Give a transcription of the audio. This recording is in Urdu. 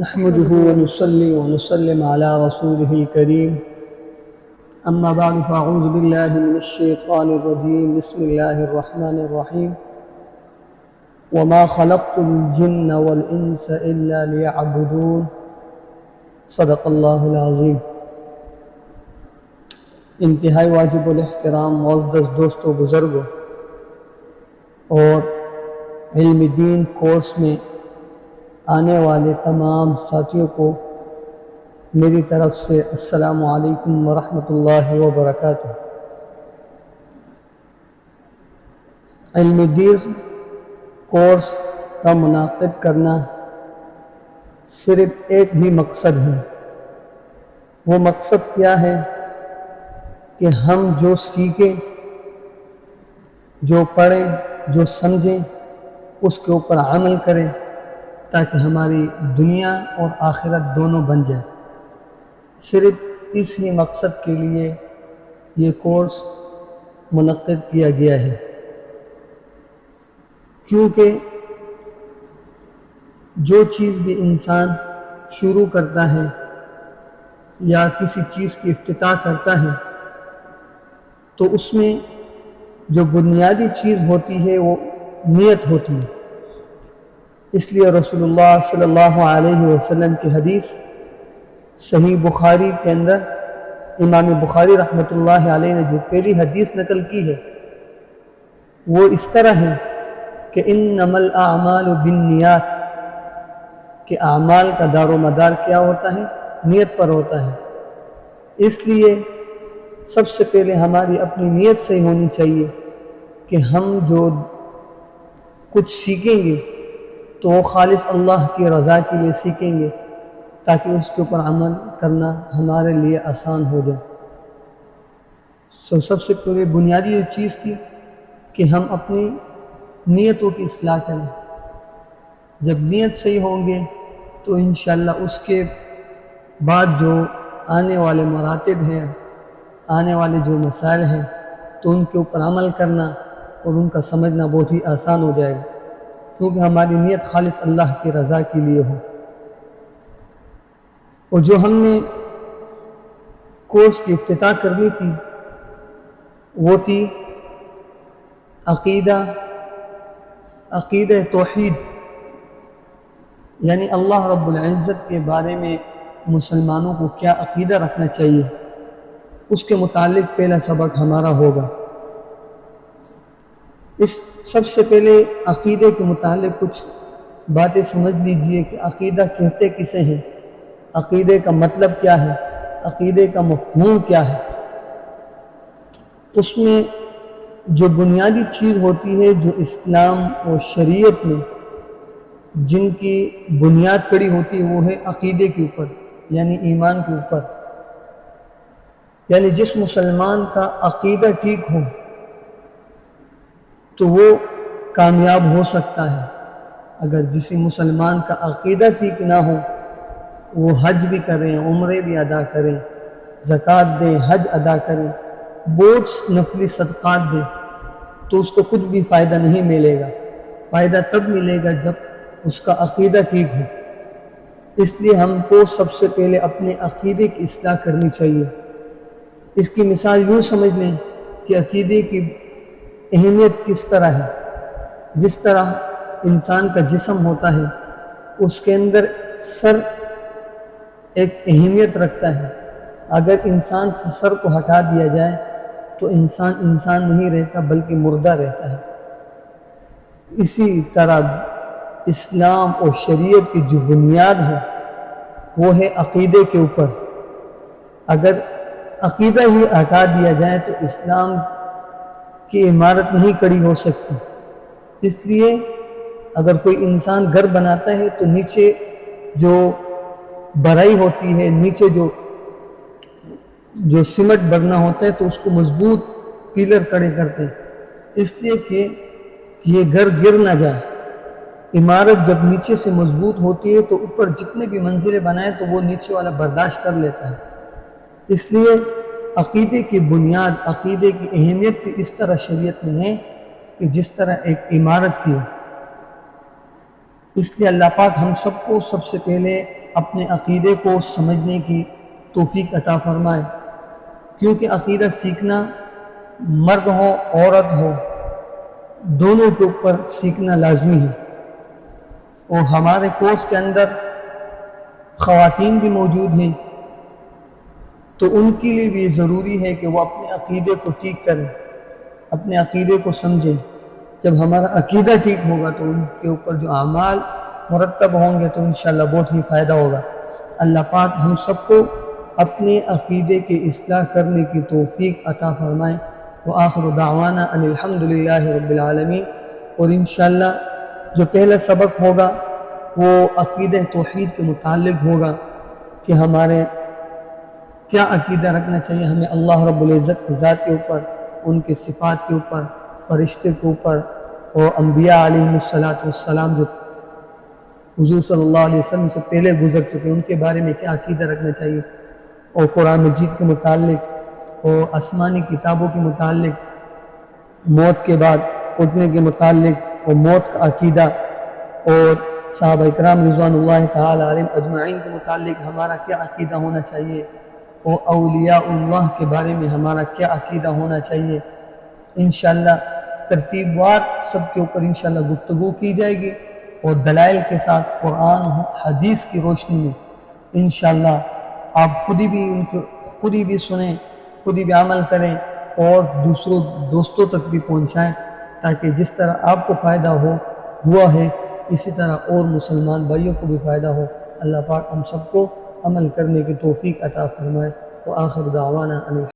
نحمده ونصلي ونسلم على رسوله الكريم أما بعد فأعوذ بالله من الشيطان الرجيم بسم الله الرحمن الرحيم وما خلقت الجن والإنس إلا ليعبدون صدق اللہ العظیم۔ انتہائی واجب الاحترام معزز دوستوں، بزرگوں اور علم دین کورس میں آنے والے تمام ساتھیوں کو میری طرف سے السلام علیکم ورحمۃ اللہ وبرکاتہ۔ علم دین کورس کا منعقد کرنا صرف ایک ہی مقصد ہے۔ وہ مقصد کیا ہے کہ ہم جو سیکھیں، جو پڑھیں، جو سمجھیں، اس کے اوپر عمل کریں تاکہ ہماری دنیا اور آخرت دونوں بن جائے۔ صرف اس ہی مقصد کے لیے یہ کورس منعقد کیا گیا ہے، کیونکہ جو چیز بھی انسان شروع کرتا ہے یا کسی چیز کی افتتاح کرتا ہے تو اس میں جو بنیادی چیز ہوتی ہے وہ نیت ہوتی ہے۔ اس لیے رسول اللہ صلی اللہ علیہ وسلم کی حدیث صحیح بخاری کے اندر امام بخاری رحمۃ اللہ علیہ نے جو پہلی حدیث نقل کی ہے وہ اس طرح ہے کہ انما الاعمال بالنیات، کہ اعمال کا دار و مدار کیا ہوتا ہے؟ نیت پر ہوتا ہے۔ اس لیے سب سے پہلے ہماری اپنی نیت صحیح ہونی چاہیے کہ ہم جو کچھ سیکھیں گے تو وہ خالص اللہ کی رضا کے لیے سیکھیں گے تاکہ اس کے اوپر عمل کرنا ہمارے لیے آسان ہو جائے۔ سب سے پہلے بنیادی یہ چیز تھی کہ ہم اپنی نیتوں کی اصلاح کریں۔ جب نیت صحیح ہوں گے تو انشاءاللہ اس کے بعد جو آنے والے مراتب ہیں، آنے والے جو مسائل ہیں تو ان کے اوپر عمل کرنا اور ان کا سمجھنا بہت ہی آسان ہو جائے گا، کیونکہ ہماری نیت خالص اللہ کی رضا کے لیے ہو۔ اور جو ہم نے کورس کی افتتاح کرنی تھی وہ تھی عقیدہ توحید، یعنی اللہ رب العزت کے بارے میں مسلمانوں کو کیا عقیدہ رکھنا چاہیے، اس کے متعلق پہلا سبق ہمارا ہوگا۔ سب سے پہلے عقیدے کے متعلق کچھ باتیں سمجھ لیجئے کہ عقیدہ کہتے کسے ہیں، عقیدے کا مطلب کیا ہے، عقیدے کا مفہوم کیا ہے۔ اس میں جو بنیادی چیز ہوتی ہے، جو اسلام اور شریعت میں جن کی بنیاد کھڑی ہوتی ہے وہ ہے عقیدے کے اوپر، یعنی ایمان کے اوپر۔ یعنی جس مسلمان کا عقیدہ ٹھیک ہو تو وہ کامیاب ہو سکتا ہے۔ اگر کسی مسلمان کا عقیدہ ٹھیک نہ ہو، وہ حج بھی کریں، عمرے بھی ادا کریں، زکوٰۃ دیں، حج ادا کریں، بہت نفلی صدقات دیں، تو اس کو کچھ بھی فائدہ نہیں ملے گا۔ فائدہ تب ملے گا جب اس کا عقیدہ ٹھیک ہو۔ اس لیے ہم کو سب سے پہلے اپنے عقیدے کی اصلاح کرنی چاہیے۔ اس کی مثال یوں سمجھ لیں کہ عقیدے کی اہمیت کس طرح ہے۔ جس طرح انسان کا جسم ہوتا ہے، اس کے اندر سر ایک اہمیت رکھتا ہے۔ اگر انسان سے سر کو ہٹا دیا جائے تو انسان نہیں رہتا بلکہ مردہ رہتا ہے۔ اسی طرح اسلام اور شریعت کی جو بنیاد ہے وہ ہے عقیدے کے اوپر۔ اگر عقیدہ ہی ہٹا دیا جائے تو اسلام کی عمارت نہیں کھڑی ہو سکتی۔ اس لیے اگر کوئی انسان گھر بناتا ہے تو نیچے جو بڑھائی ہوتی ہے، نیچے جو سیمنٹ بھرنا ہوتا ہے تو اس کو مضبوط پیلر کھڑے کرتے ہیں، اس لیے کہ یہ گھر گر نہ جائے۔ عمارت جب نیچے سے مضبوط ہوتی ہے تو اوپر جتنے بھی منزلیں بنائیں تو وہ نیچے والا برداشت کر لیتا ہے۔ اس لیے عقیدے کی بنیاد، عقیدے کی اہمیت بھی اس طرح شریعت میں ہے کہ جس طرح ایک عمارت کی ہے۔ اس لیے اللہ پاک ہم سب کو سب سے پہلے اپنے عقیدے کو سمجھنے کی توفیق عطا فرمائے، کیونکہ عقیدہ سیکھنا مرد ہو عورت ہو دونوں کے اوپر سیکھنا لازمی ہے۔ اور ہمارے کورس کے اندر خواتین بھی موجود ہیں، تو ان کے لیے بھی ضروری ہے کہ وہ اپنے عقیدے کو ٹھیک کریں، اپنے عقیدے کو سمجھیں۔ جب ہمارا عقیدہ ٹھیک ہوگا تو ان کے اوپر جو اعمال مرتب ہوں گے تو انشاءاللہ بہت ہی فائدہ ہوگا۔ اللہ پاک ہم سب کو اپنے عقیدے کے اصلاح کرنے کی توفیق عطا فرمائے۔ وآخر دعوانا ان الحمدللہ رب العالمین۔ اور انشاءاللہ جو پہلا سبق ہوگا وہ عقیدہ توحید کے متعلق ہوگا کہ ہمارے کیا عقیدہ رکھنا چاہیے ہمیں اللہ رب العزت کی ذات کے اوپر، ان کے صفات کے اوپر، فرشتے کے اوپر، اور انبیاء علیہ السلام جو حضور صلی اللہ علیہ وسلم سے پہلے گزر چکے ان کے بارے میں کیا عقیدہ رکھنا چاہیے، اور قرآن مجید کے متعلق اور آسمانی کتابوں کے متعلق، موت کے بعد اٹھنے کے متعلق اور موت کا عقیدہ، اور صحابہ اکرام رضوان اللہ تعالی علیہم اجمعین کے متعلق ہمارا کیا عقیدہ ہونا چاہیے، اور اولیاء اللہ کے بارے میں ہمارا کیا عقیدہ ہونا چاہیے۔ انشاءاللہ ترتیب وار سب کے اوپر انشاءاللہ گفتگو کی جائے گی، اور دلائل کے ساتھ قرآن حدیث کی روشنی میں انشاءاللہ آپ خود ہی بھی سنیں، خود ہی بھی عمل کریں، اور دوستوں تک بھی پہنچائیں، تاکہ جس طرح آپ کو فائدہ ہوا ہے اسی طرح اور مسلمان بھائیوں کو بھی فائدہ ہو۔ اللہ پاک ہم سب کو عمل کرنے کی توفیق عطا فرمائے۔ وآخر دعوانا ان